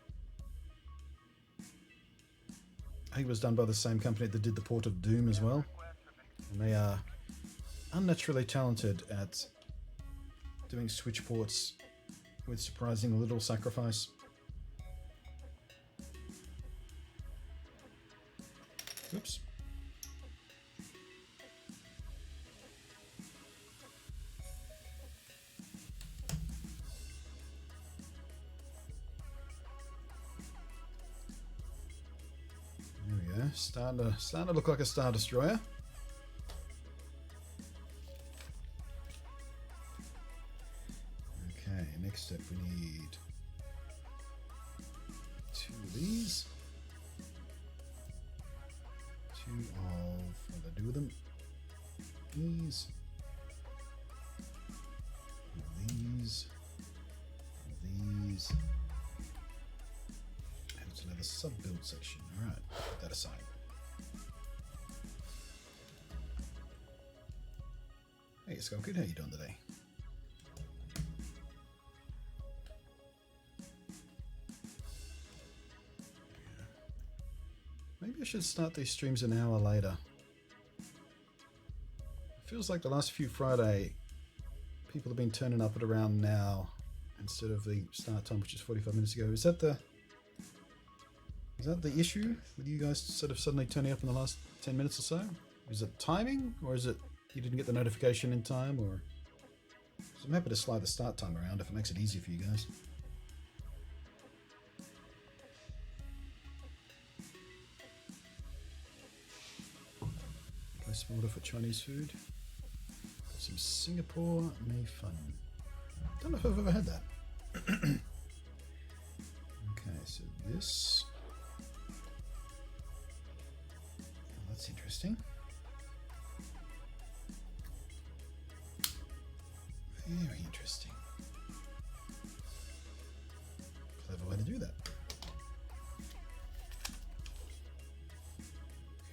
I think it was done by the same company that did the port of Doom as well, and they are unnaturally talented at doing Switch ports with surprising little sacrifice. Oops. There we go. Starting to look like a Star Destroyer. Next step, we need 2 of these. 2 of what do I do with them? These. These. These. And it's another sub-build section. Alright, put that aside. Hey, Skullkid, how you doing today? Maybe I should start these streams an hour later. It feels like the last few Friday, people have been turning up at around now instead of the start time, which is 45 minutes ago. Is that the issue with you guys sort of suddenly turning up in the last 10 minutes or so? Is it timing, or is it you didn't get the notification in time, or? So I'm happy to slide the start time around if it makes it easier for you guys. Place an order for Chinese food. Got some Singapore Mei Fun. Don't know if I've ever had that. Okay, so this. Oh, that's interesting. Very interesting. Clever way to do that.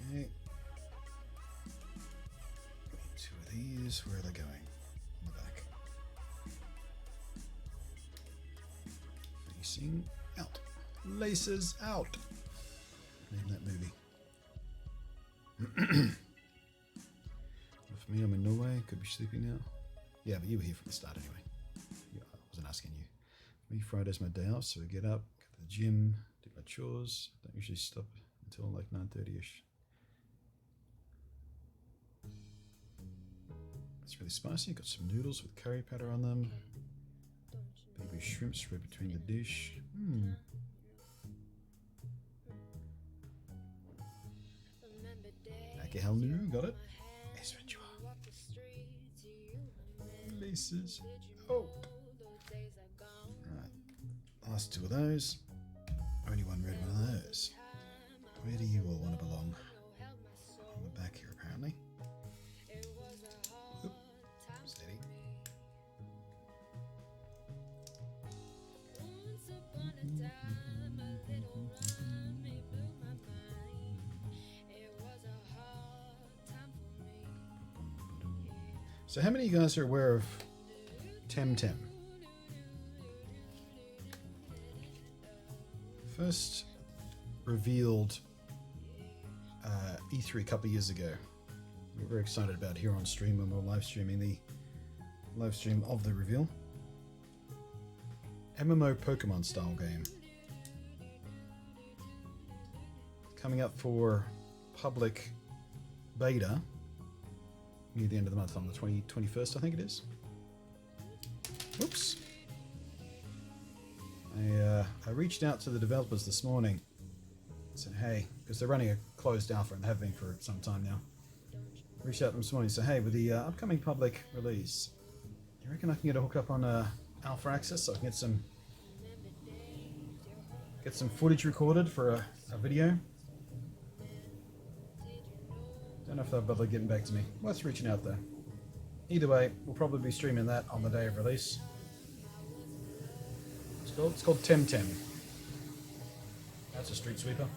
Okay. 2 of these. Where are they going? On the back. Lacing out. Laces out. Name that movie. For me, I'm in Norway. Could be sleeping now. Yeah, but you were here from the start anyway. Yeah, I wasn't asking you. For me, Friday's my day off, so I get up, go to the gym, do my chores. Don't usually stop until like 9:30ish. It's really spicy. Got some noodles with curry powder on them. Baby shrimp spread between the dish. Hell no, got it. Laces. Oh. Right. Last 2 of those. Only one red one of those. Where do you all want to belong? On the back here, apparently. Oop. Steady. So how many of you guys are aware of Temtem? First revealed E3 a couple of years ago. We were very excited about here on stream when we were live streaming the live stream of the reveal. MMO Pokemon style game. Coming up for public beta near the end of the month on the 21st, I think it is. Whoops. I reached out to the developers this morning and said, hey, because they're running a closed alpha and have been for some time now. I reached out to them this morning and said, hey, with the upcoming public release, you reckon I can get a hookup on alpha access so I can get some footage recorded for a video? Don't know if they'll bother getting back to me. Worth reaching out though. Either way, we'll probably be streaming that on the day of release. It's called Temtem. That's a street sweeper.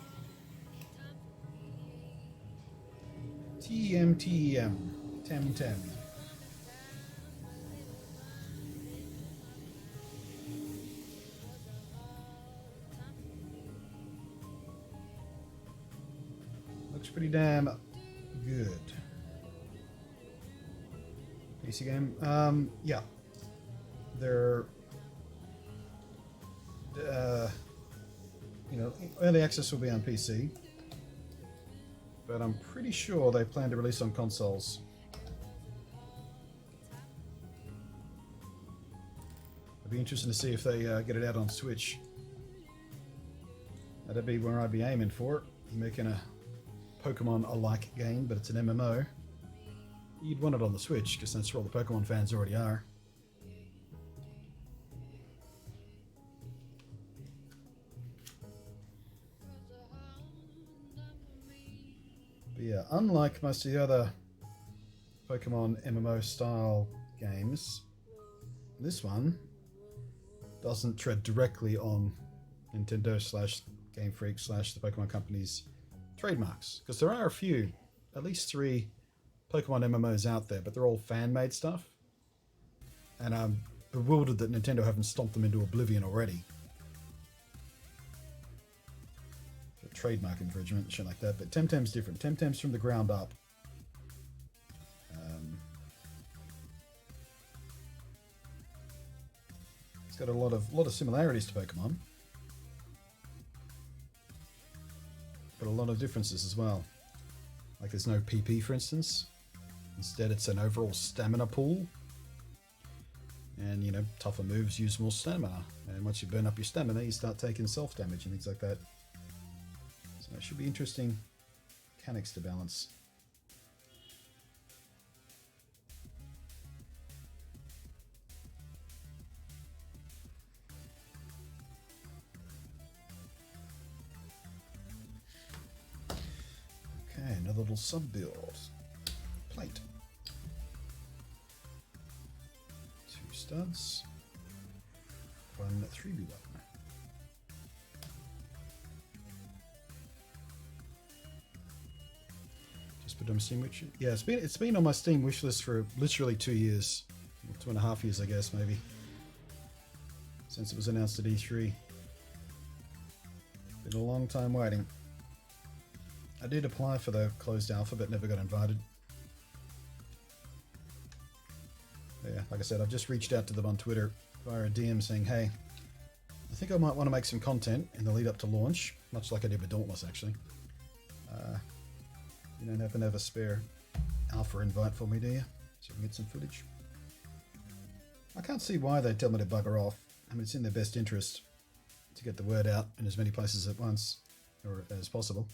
TMTM. Temtem. Looks pretty damn good. PC game. Yeah. They're early access will be on PC, but I'm pretty sure they plan to release on consoles. It'd be interesting to see if they get it out on Switch. That'd be where I'd be aiming for. Making a Pokemon-alike game, but it's an MMO. You'd want it on the Switch, because that's where all the Pokemon fans already are. But yeah, unlike most of the other Pokemon MMO style games, this one doesn't tread directly on Nintendo / Game Freak / the Pokemon Company's trademarks. Because there are a few, at least 3 Pokemon MMOs out there, but they're all fan-made stuff. And I'm bewildered that Nintendo haven't stomped them into oblivion already. Trademark infringement and shit like that, but Temtem's different. Temtem's from the ground up. It's got a lot of similarities to Pokemon, but a lot of differences as well. Like there's no PP, for instance. Instead, it's an overall stamina pool. And, you know, tougher moves use more stamina. And once you burn up your stamina, you start taking self-damage and things like that. So it should be interesting mechanics to balance. Okay, another little sub-build. Plate. 2 studs. 1 3B1. Just put on Steam wish. Yeah, it's been on my Steam wish list for literally 2 years, 2.5 years, I guess, maybe, since it was announced at E3. Been a long time waiting. I did apply for the closed alpha, but never got invited. But yeah, like I said, I've just reached out to them on Twitter via a DM saying, hey, I think I might want to make some content in the lead up to launch, much like I did with Dauntless, actually. You don't happen to have a spare alpha invite for me, do you? So we can get some footage. I can't see why they tell me to bugger off. I mean, it's in their best interest to get the word out in as many places at once, or as possible.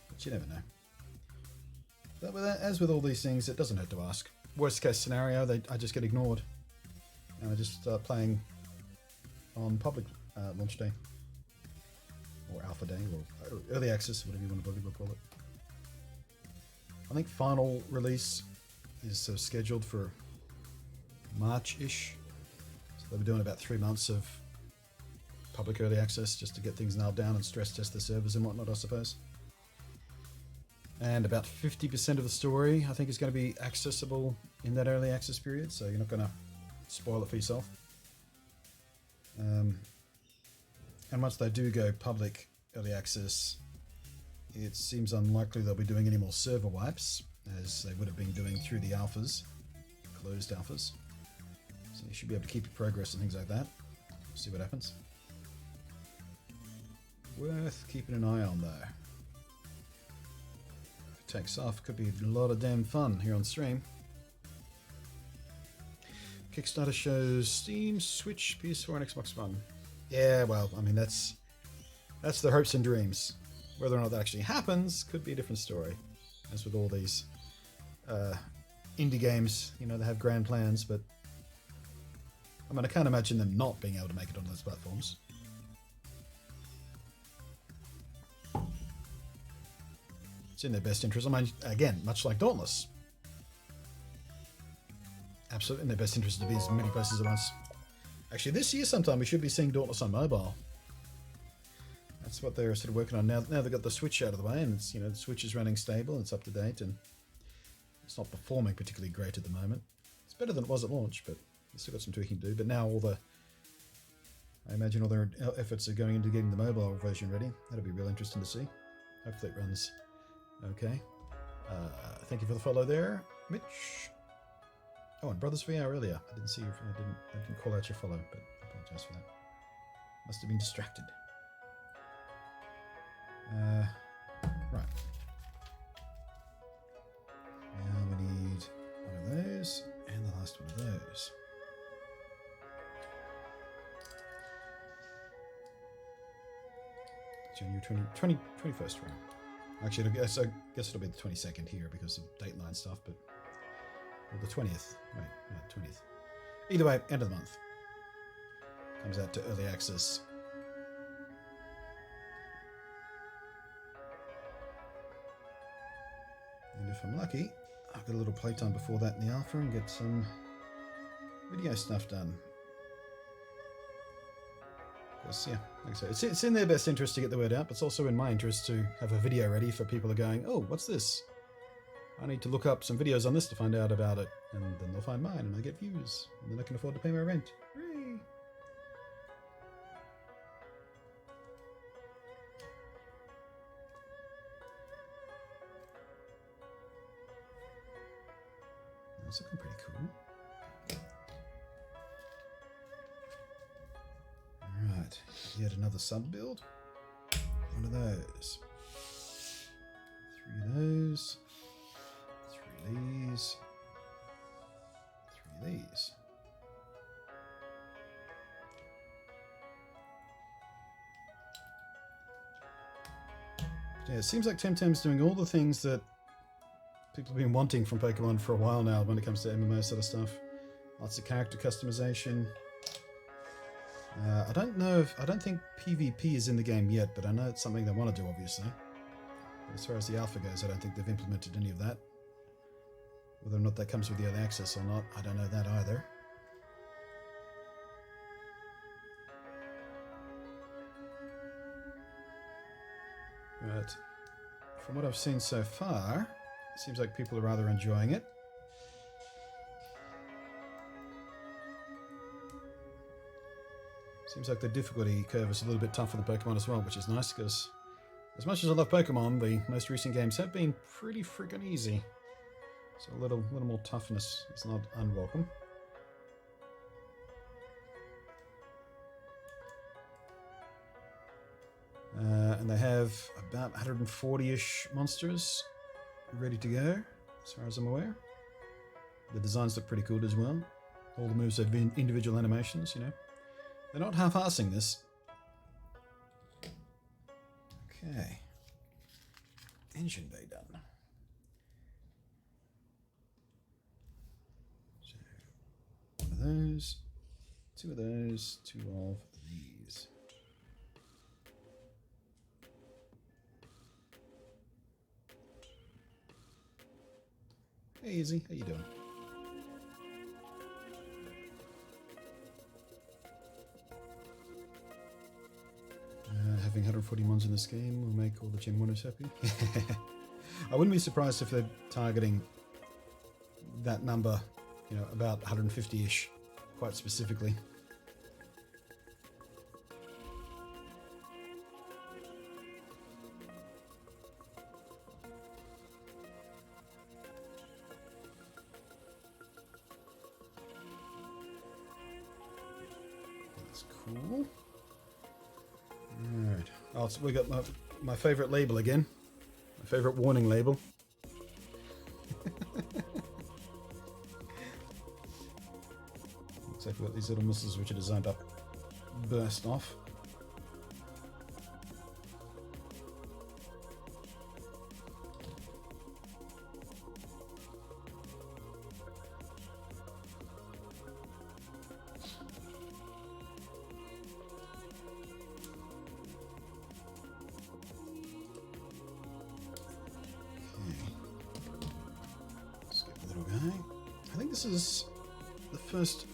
But you never know. But as with all these things, it doesn't hurt to ask. Worst case scenario, I just get ignored. And I just start playing on public launch day. Or alpha day, or early access, whatever you want to call it. I think final release is scheduled for March-ish. So they'll be doing about 3 months of public early access just to get things nailed down and stress test the servers and whatnot, I suppose. And about 50% of the story, I think, is going to be accessible in that early access period, so you're not going to spoil it for yourself. And once they do go public early access, it seems unlikely they'll be doing any more server wipes, as they would have been doing through the alphas, closed alphas. So you should be able to keep your progress and things like that. We'll see what happens. Worth keeping an eye on, though. If it takes off, could be a lot of damn fun here on stream. Kickstarter shows Steam, Switch, PS4 and Xbox One. Yeah, well, I mean, that's the hopes and dreams. Whether or not that actually happens could be a different story. As with all these indie games, you know, they have grand plans, but I mean, I can't imagine them not being able to make it on those platforms. It's in their best interest. I mean, again, much like Dauntless. Absolutely in their best interest to be as many places at once. Actually, this year sometime we should be seeing Dauntless on mobile. That's what they're sort of working on now. Now they've got the Switch out of the way, and it's, you know, the Switch is running stable, it's up to date, and it's not performing particularly great at the moment. It's better than it was at launch, but they've still got some tweaking to do. But now I imagine all their efforts are going into getting the mobile version ready. That'll be real interesting to see. Hopefully it runs okay. Thank you for the follow there, Mitch. Oh, and Brothers VR earlier. I didn't see you. I didn't call out your follow, but I apologize for that. Must have been distracted. Right. Now we need one of those and the last one of those. January 21st round. Actually, I guess it'll be the 22nd here because of dateline stuff, but or the 20th. Wait, no, 20th. Either way, end of the month. Comes out to early access. And if I'm lucky, I've got a little playtime before that in the alpha and get some video stuff done. Because, yeah, like I say, it's in their best interest to get the word out, but it's also in my interest to have a video ready for people who are going, oh, what's this? I need to look up some videos on this to find out about it, and then they'll find mine and I get views, and then I can afford to pay my rent. Hooray! That's looking pretty cool. Alright, yet another sub build. One of those. 3 of those. 3 of these. 3 of these. Yeah, it seems like Temtem's doing all the things that people have been wanting from Pokemon for a while now when it comes to MMO sort of stuff. Lots of character customization. I don't think PvP is in the game yet, but I know it's something they want to do, obviously. But as far as the alpha goes, I don't think they've implemented any of that. Whether or not that comes with the early access or not, I don't know that either. But from what I've seen so far, it seems like people are rather enjoying it. Seems like the difficulty curve is a little bit tougher than Pokemon as well, which is nice because as much as I love Pokemon, the most recent games have been pretty freaking easy. So a little more toughness is not unwelcome. And they have about 140-ish monsters ready to go, as far as I'm aware. The designs look pretty cool as well. All the moves have been individual animations, you know. They're not half-assing this. Okay. Engine bay done. So, one of those, 2 of those, 2 of these. Hey, Izzy, how you doing? Having 140 mons in this game will make all the Gen 1ers happy. I wouldn't be surprised if they're targeting that number, you know, about 150-ish, quite specifically. That's cool. Alright. Oh, so we got my favourite label again. My favourite warning label. Looks like we've got these little missiles which are designed to burst off. I think this is the first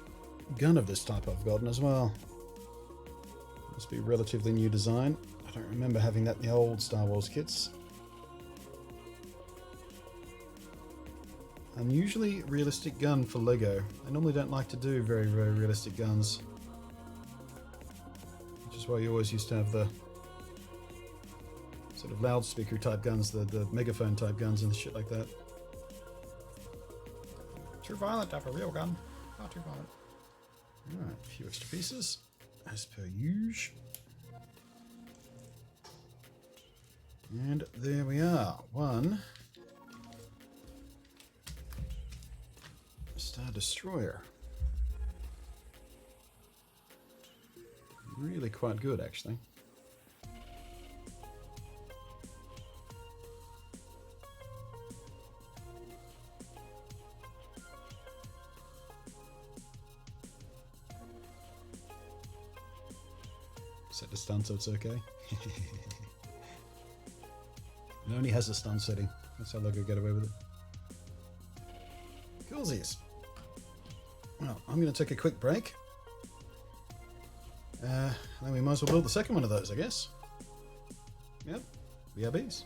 gun of this type I've gotten as well. Must be a relatively new design. I don't remember having that in the old Star Wars kits. Unusually realistic gun for Lego. I normally don't like to do very, very realistic guns. Which is why you always used to have the sort of loudspeaker type guns, the megaphone type guns and shit like that. Too violent to have a real gun. Not too violent. Alright, a few extra pieces, as per usual. And there we are. One Star Destroyer. Really quite good, actually. Set the stun so it's okay. It only has a stun setting. That's how Lego get away with it. Coolsies. Well, I'm going to take a quick break. Then we might as well build the second one of those, I guess. Yep, BRBs.